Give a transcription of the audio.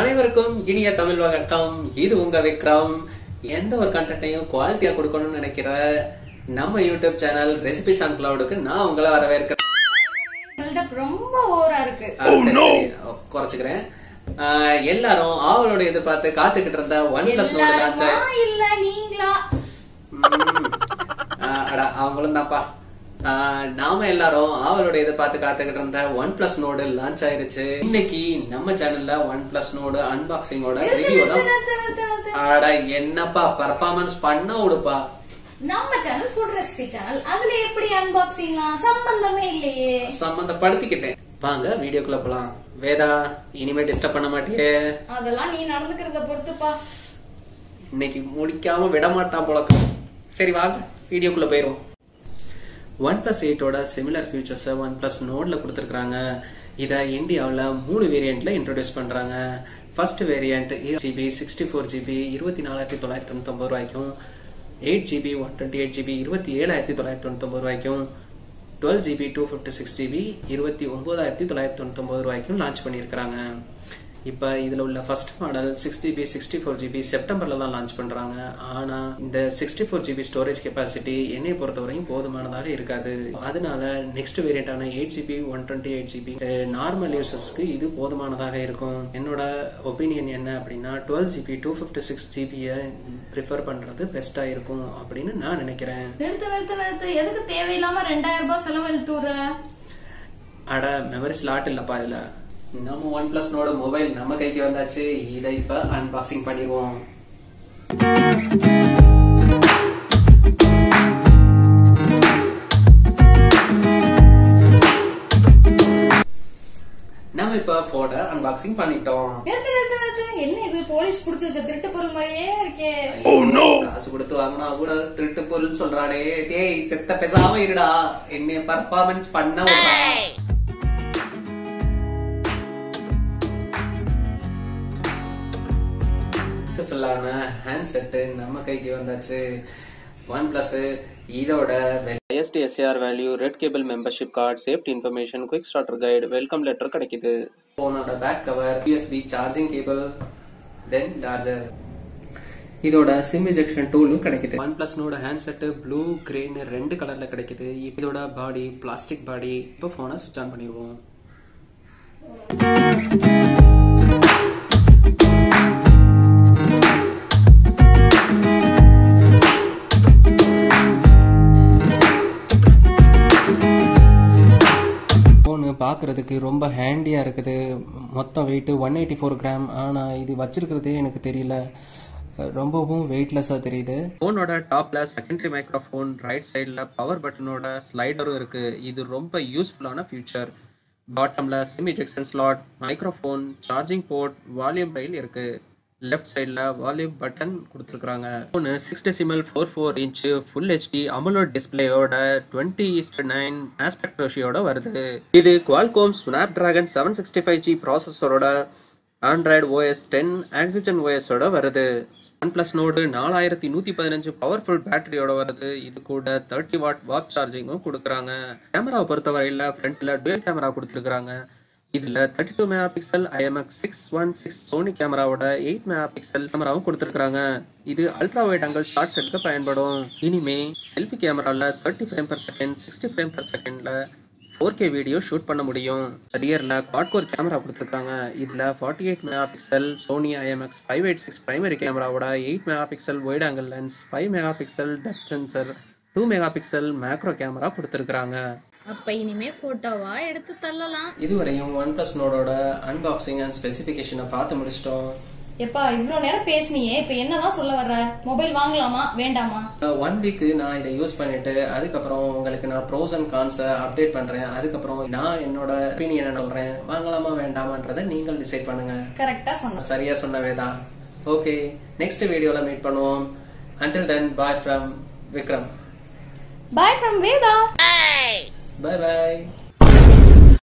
அனைவருக்கும் இனிய தமிழ் வணக்கம். இது உங்க விக்ரம். எந்த ஒரு கண்டென்ட்டையும் குவாலிட்டியா கொடுக்கணும்னு நினைக்கிற நம்ம யூடியூப் சேனல் ரெசிபிஸ் அண்ட் கிளவுடுக்கு நான் உங்களை வரவேற்கிறேன். ரொம்ப ஓவரா இருக்கு. குறைச்சுக்கிறேன். எல்லாரும் ஆவலோட எதிர்பார்த்து காத்துக்கிட்டு இருந்த OnePlus நோட் லான்ச் இல்ல நீங்களா? அவங்களும் தான்ப்பா. நாம எல்லாரும் ஆவலோட எதிர்பார்த்து காத்துக்கிட்டு இருந்த OnePlus நோடு லான்ச் ஆயிருச்சு. இன்னைக்கு நம்ம சேனல்ல OnePlus நோடு அன்பாக்சிங்கோட ரிவ்யூ தான். என்னப்பா பெர்ஃபார்மன்ஸ் பண்ண விடுப்பா. நம்ம சேனல் ஃபுட் ரெசிபி சேனல், அதுல எப்படி அன்பாக்சிங்லாம்? சம்பந்தமே இல்லையே. சம்பந்தப்படுத்திக்கிட்டேன். வாங்க வீடியோக்குள்ள போலாம். வேதா, இனிமே டிஸ்டர்ப் பண்ண மாட்டியே? அதெல்லாம் நீ நடந்துக்கிறத பொறுத்துப்பா. இன்னைக்கு முடிக்காம விட மாட்டான் போல. சரி வாங்க வீடியோக்குள்ள போயிருவோம். OnePlus 8ஓட சிமிலர் ஃபியூச்சர்ஸை OnePlus நோட்ல கொடுத்துருக்காங்க. இதை இந்தியாவில் 3 வேரியண்ட்ல இன்ட்ரோடியூஸ் பண்றாங்க. ஃபர்ஸ்ட் வேரியன்ட் 8GB 64GB 24,999 ரூபாய்க்கும், 8GB 128GB 27,999 ரூபாய்க்கும், 12GB 256GB 29,999 ரூபாய்க்கும் லான்ச் பண்ணியிருக்காங்க. இப்போ இதுல உள்ள ஃபர்ஸ்ட் மாடல் 6GB 64GB செப்டம்பர்ல தான் லான்ச் பண்றாங்க. ஆனா இந்த 64GB ஸ்டோரேஜ் கெப்பாசிட்டி என்னை பொறுத்தவரையும் போதுமானதாக இருக்காது. அதனால நெக்ஸ்ட் வேரியண்டான 8GB 128GB நார்மல் யூசர்ஸ்க்கு இது போதுமானதாக இருக்கும். என்னோட ஒப்பீனியன் என்ன அப்படின்னா 12GB 256GB ப்ரிஃபர் பண்றது பெஸ்டா இருக்கும் அப்படின்னு நான் நினைக்கிறேன். எதுக்கு தேவையில்லாம 2000 ரூபாய் செலவழித்துற? மெமரி ஸ்லாட் இல்லப்பா இதுல. நம்ம OnePlus நோட மொபைல் நம்ம கைக்கு வந்தாச்சு. இதை இப்ப அன்பாக்சிங் பண்ணிடுவோம். நம்ம இப்ப போனை அன்பாக்சிங் பண்ணிட்டோம். என்ன இது போலீஸ் புடிச்சு வச்ச திருட்டு பொருள் மாதிரியே இருக்கே. காசு கொடுத்து வாங்கினா கூட திருட்டு பொருள் சொல்றானே. டேய் செத்த பேசாம இருடா, என்ன பர்ஃபார்மன்ஸ் பண்ண ஹேண்ட்செட் நம்ம கைக்கு வந்தாச்சு. OnePlus இதோட SDSR value, red cable membership card, safety information, quick starter guide, welcome letter கிடைக்குது. போனோட back cover, USB charging cable, then charger. இதோட சிம் இஜெக்ஷன் டூலும் கிடைக்குது. OnePlus நோட ஹேண்ட்செட் ப்ளூ கிரேன்னு 2 கலர்ல கிடைக்குது. இதோட பாடி பிளாஸ்டிக் பாடி. இப்போ போனை சுவிட்ச் ஆன் பண்ணிடுவோம். பாக்குறதுக்கு ரொம்ப ஹேண்டியா இருக்குது. மொத்தம் வெயிட் 184 கிராம். ஆனா இது வச்சிருக்கிறதே எனக்கு தெரியல, ரொம்பவும் வெயிட்லெஸ்ஸா தெரியுது. போனோட டாப்ல செகண்டரி மைக்ரோஃபோன், ரைட் சைடுல பவர் பட்டனோட ஸ்லைடரும் இருக்கு. இது ரொம்ப யூஸ்ஃபுல்லான ஃபீச்சர். பாட்டம்ல sim ejection slot, microphone, charging port, volume rail இருக்கு. லெஃப்ட் சைடுல வால்யூம் பட்டன் கொடுத்துருக்காங்க. 6.44 இன்ச் ஃபுல் HD AMOLED டிஸ்பிளேயோட 20:9 ஆஸ்பெக்ட் ரேஷியோட வருது. இது Qualcomm Snapdragon 765G ப்ராசஸரோட ஆண்ட்ராய்டு OS 10 ஆக்சிஜன் OS ஓட வருது. OnePlus நோடு 4115 பவர்ஃபுல் பேட்டரியோட வருது. இது கூட 30 வாட் வாட் சார்ஜிங்கும் கொடுக்குறாங்க. கேமராவை பொறுத்தவரையில ஃப்ரண்ட்ல டுவல் கேமரா கொடுத்துருக்காங்க. இதுல 32 மெகா பிக்சல் IMX616 சோனி கேமராவோட 8 மெகா பிக்சல் கேமராவும் கொடுத்துருக்காங்க. இது அல்ட்ரா வைட் ஆங்கிள் ஷாட்ஸ் எடுக்க பயன்படும். இனிமே செல்ஃபி கேமரால 30 frame per second 60 frame per செகண்ட்ல 4K வீடியோ ஷூட் பண்ண முடியும். ரியர்ல குவாட் கோர் கேமரா கொடுத்துருக்காங்க. இதுல 48 mega pixel Sony IMX586 primary கேமராவோட 8 mega pixel wide angle lens, 5 mega pixel depth sensor, 2 mega pixel macro camera கொடுத்துருக்காங்க. அப்ப இனிமே போட்டோவா எடுத்து தள்ளலாம். இதுவரையும் OnePlus நோடோட அன்பாக்சிங் அண்ட் ஸ்பெசிபிகேஷனை பார்த்து முடிச்சிட்டோம். எப்பா இவ்வளவு நேரம் பேசினியே, இப்ப என்னதான் சொல்ல வர்ற? மொபைல் வாங்கலாமா வேண்டாமா? 1 வீக் நான் இதை யூஸ் பண்ணிட்டு அதுக்கப்புறம் உங்களுக்கு நான் ப்ரோஸ் அண்ட் கான்ஸை அப்டேட் பண்றேன். அதுக்கப்புறம் நான் என்னோட ஒப்பீனியனை சொல்றேன். வாங்கலாமா வேண்டாமான்றதை நீங்கள் டிசைட் பண்ணுங்க. கரெக்டா சொன்ன, சரியா சொன்னவேதா. ஓகே, நெக்ஸ்ட் வீடியோல மீட் பண்ணுவோம். Until then, bye from Vikram. Bye from Veda. Bye bye.